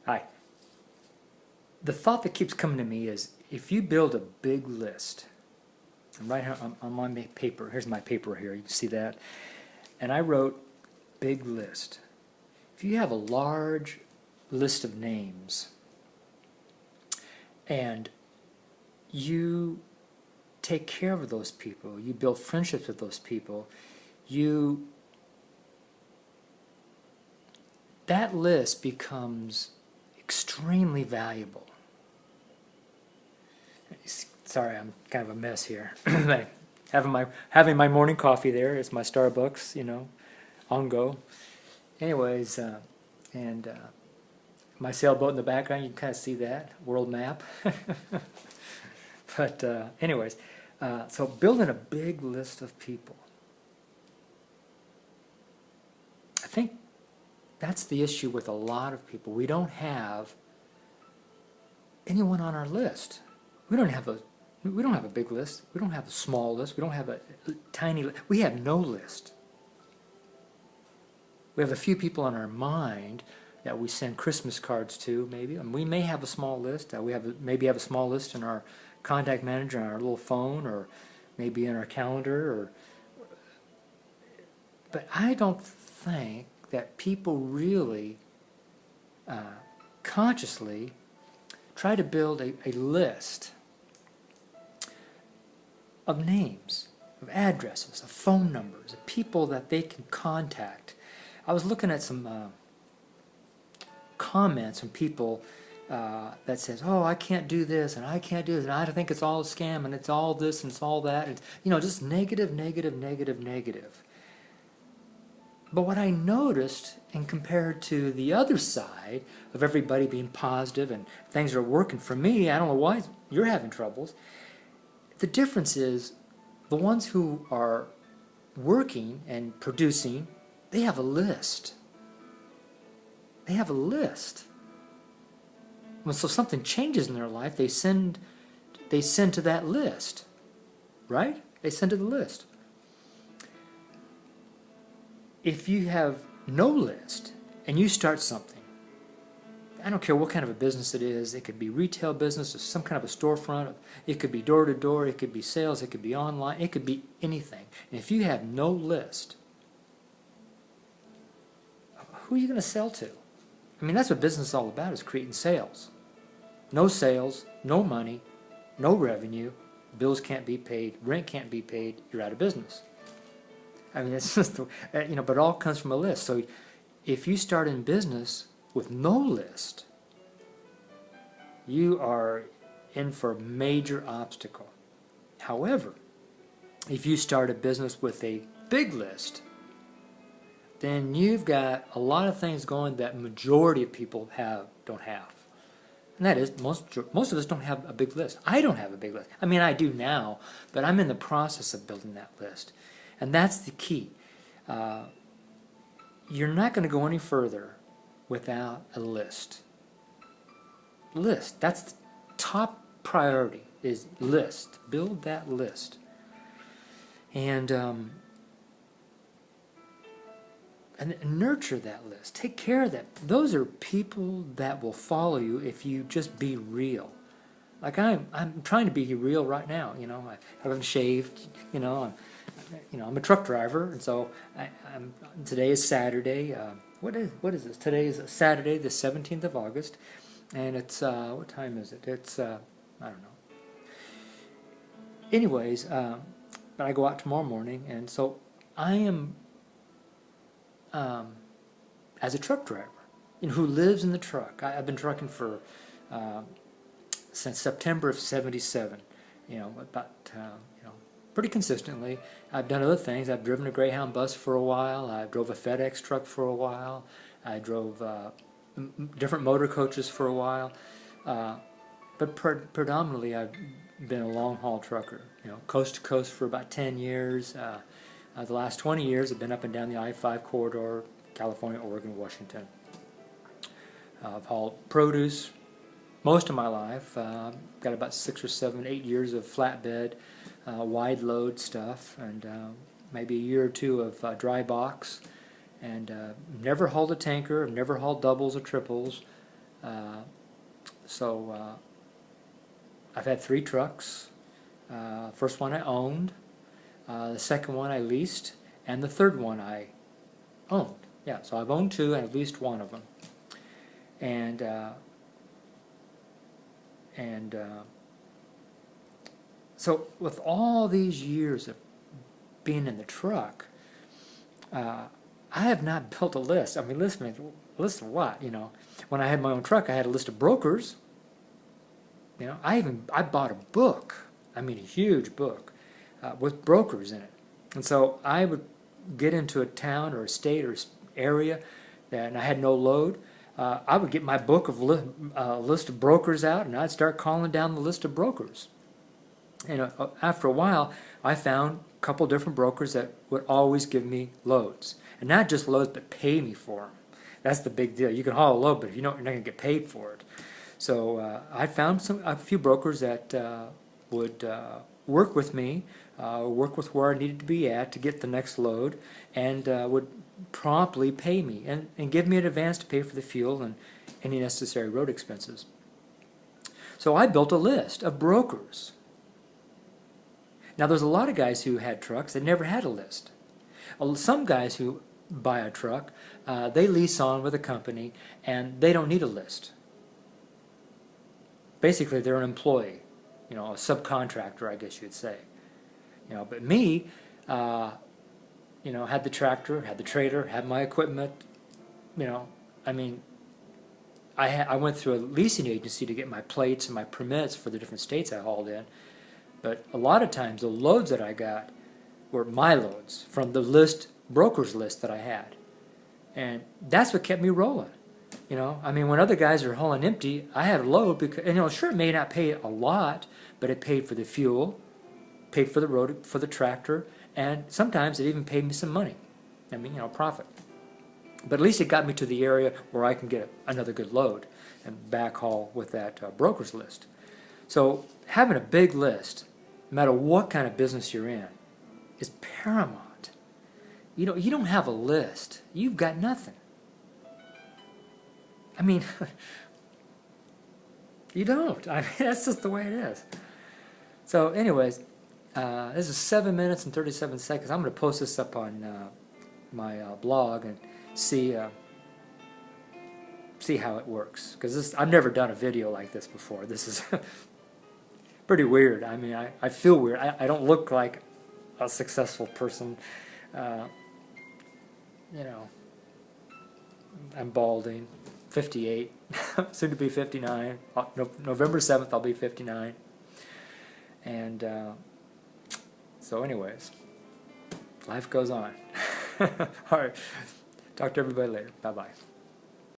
Hi. The thought that keeps coming to me is if you build a big list, I'm right here on my paper, here's my paper here, you can see that, and I wrote big list. If you have a large list of names and you take care of those people, you build friendships with those people, that list becomes extremely valuable. Sorry, I'm kind of a mess here. having my morning coffee there. It's my Starbucks, on go. Anyways, and my sailboat in the background, you can kind of see that world map. But anyways, so building a big list of people. I think that's the issue with a lot of people. We don't have anyone on our list. We don't have a big list. We don't have a small list. We don't have a tiny list. We have no list. We have a few people on our mind that we send Christmas cards to, maybe. And we may have a small list. Maybe have a small list in our contact manager on our little phone, or maybe in our calendar. But I don't think that people really consciously try to build a list of names, of addresses, of phone numbers, of people that they can contact. I was looking at some comments from people that says, "Oh, I can't do this, and I can't do this, and I think it's all a scam, and it's all this, and it's all that," and just negative, negative, negative, negative. But what I noticed, and compared to the other side of everybody being positive and things are working for me, I don't know why you're having troubles. The difference is the ones who are working and producing, they have a list. They have a list. When so something changes in their life, they send to that list, right? They send to the list. If you have no list and you start something, I don't care what kind of a business it is. It could be retail business or some kind of a storefront. It could be door to door. It could be sales. It could be online. It could be anything. And if you have no list, who are you going to sell to? I mean, that's what business is all about, is creating sales. No sales, no money, no revenue. Bills can't be paid. Rent can't be paid. You're out of business. I mean, it's just, but it all comes from a list. So if you start in business with no list, you are in for a major obstacle. However, if you start a business with a big list, then you've got a lot of things going that majority of people don't have. And that is, most of us don't have a big list. I don't have a big list. I mean, I do now, but I'm in the process of building that list. And that's the key. You're not going to go any further without a list. List. That's the top priority, is list. Build that list. And nurture that list. Take care of that. Those are people that will follow you if you just be real. Like I'm trying to be real right now. I haven't shaved. I'm a truck driver, and so today is Saturday. What is this? Today is Saturday, the 17th of August, and it's what time is it? It's I don't know. Anyways, but I go out tomorrow morning, and so I am as a truck driver, who lives in the truck. I've been trucking for since September of '77. Pretty consistently. I've done other things. I've driven a Greyhound bus for a while. I drove a FedEx truck for a while. I drove different motor coaches for a while. But predominantly, I've been a long-haul trucker. Coast to coast for about 10 years. The last 20 years, I've been up and down the I-5 corridor, California, Oregon, Washington. I've hauled produce most of my life. Got about 6 or 7, 8 years of flatbed, wide load stuff, and maybe a year or two of dry box. And never hauled a tanker, never hauled doubles or triples. So I've had 3 trucks. First one I owned, the second one I leased, and the third one I owned. Yeah, so I've owned 2 and I've leased one of them. And so with all these years of being in the truck, I have not built a list. I mean, list of what? You know, when I had my own truck, I had a list of brokers. You know, I bought a book. I mean, a huge book with brokers in it. And so I would get into a town or a state or area and I had no load. I would get my book of list of brokers out, and I'd start calling down the list of brokers. And after a while, I found a couple different brokers that would always give me loads, and not just loads, but pay me for them. That's the big deal. You can haul a load, but you're not going to get paid for it. So I found a few brokers that would work with me, work with where I needed to be at to get the next load, and would promptly pay me and give me an advance to pay for the fuel and any necessary road expenses. So I built a list of brokers. Now there's a lot of guys who had trucks that never had a list. Some guys who buy a truck, they lease on with a company and they don't need a list. Basically they're an employee, you know, a subcontractor, I guess you'd say. You know, but me, you know, had the tractor, had the trailer, had my equipment, you know, I mean, I went through a leasing agency to get my plates and my permits for the different states I hauled in, but a lot of times the loads that I got were my loads from the broker's list that I had, and that's what kept me rolling. You know, I mean, when other guys are hauling empty, I had a load because, and, you know, sure, it may not pay a lot, but it paid for the fuel, paid for the road, for the tractor, and sometimes it even paid me some money. I mean, you know, profit. But at least it got me to the area where I can get another good load and backhaul with that broker's list. So having a big list, no matter what kind of business you're in, is paramount. You know, you don't have a list, you've got nothing. I mean, you don't. I mean, that's just the way it is. So anyways, this is 7 minutes and 37 seconds. I'm going to post this up on my blog and see how it works. Because I've never done a video like this before. This is pretty weird. I mean, I feel weird. I don't look like a successful person. You know, I'm balding, 58, soon to be 59. November 7th, I'll be 59. And so anyways, life goes on. All right. Talk to everybody later. Bye-bye.